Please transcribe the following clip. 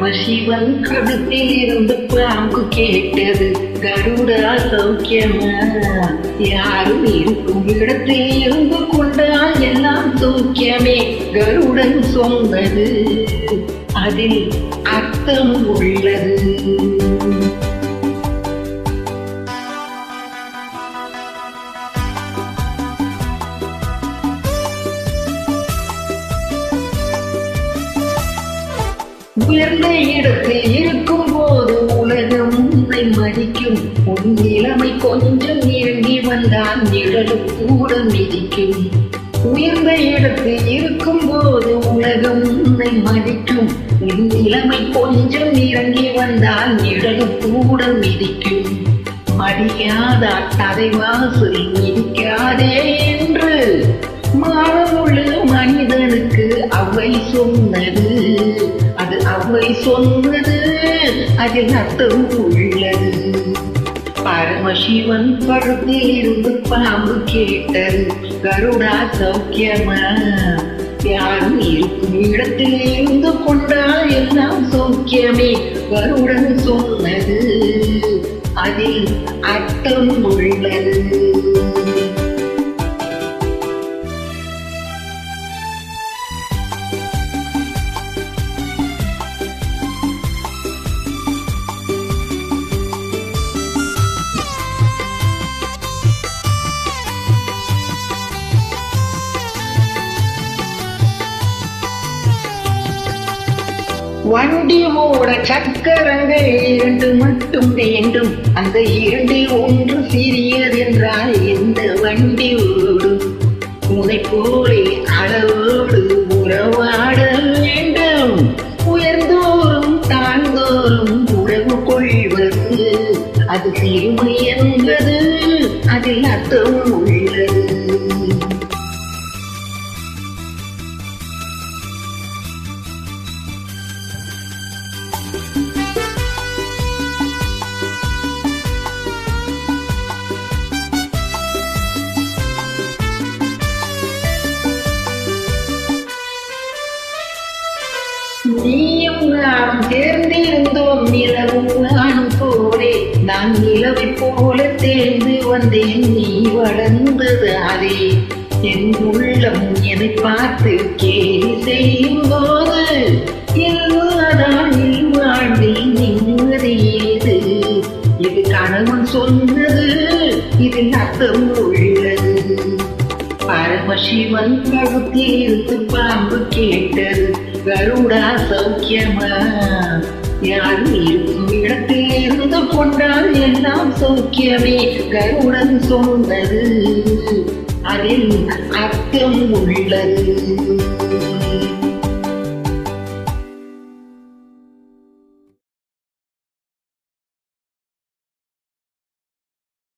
பரமசிவன் கழுத்தில் இருந்து பாம்பு கேட்டது, கருடா சௌக்கியமா? யாரும் இருக்கும் இடத்தில் இருந்து கொண்டால் எல்லாம் சௌக்கியமே. கருடன் சொன்னது அதில் அர்த்தம் உள்ளது. உயர்ந்த இடத்தில் இருக்கும் போது உலகம் உன்னை மதிக்கும். உன் நிலைமை கொஞ்சம் இறங்கி வந்தால் நிழலும் கூட மிதிக்கும். உயர்ந்த இடத்தில் இருக்கும் போது உலகம் உன்னை மதிக்கும். உன் நிலைமை கொஞ்சம் இறங்கி வந்தால் நிழலும் கூட மிதிக்கும். மடியாதா தலைவாசல் மிதிக்காதே என்று மானமுள்ள மனிதனுக்கு அவை சொன்னது. அது அவை சொன்னது அதில் அர்த்தம் உள்ளது. பரமசிவன் படத்தில் இருந்து பாம்பு கேட்டது, கருடா சௌக்கியமா? யாரும் இருக்கும் இடத்தில் இருந்து கொண்டால் எல்லாம் சௌக்கியமே. கருடன் சொன்னது அதில் அர்த்தம் உள்ளது. வண்டி ஓட சக்கரங்கள் இரண்டு மட்டும் வேண்டும். அந்த இரண்டில் ஒன்று சிறியது என்றால் எந்த வண்டி ஓடும்? உன்னை போலே அளவோடு உறவாட வேண்டும். உயர்ந்தோறும் தாழ்ந்தோறும் உறவு கொள்வது அது சிறுமை என்பது அதில் அர்த்தம் உள்ளது. நீயும் நானும் சேர்ந்திருந்தோம் நிலவும் நானும் போலே. நான் நிலவை போல தேர்ந்து வந்தேன், நீ வளர்ந்தது அதே. என் உள்ளம் என்னை பார்த்து கேலி செய்யும் போது எல்லாதான் வாழ்வில் நிம்மதி ஏது? இது கணவன் சொன்னது இதில் அர்த்தம் உள்ளது. பரமசிவன் கழுத்தில் இருந்து பாம்பு கேட்டது, கருடா சௌக்கியமா? யாரும் இருக்கும் இடத்தில் இருந்து கொண்டால் எல்லாம் சௌக்கியமே. கருடன் சொன்னது அதில் அர்த்தம் உள்ளது.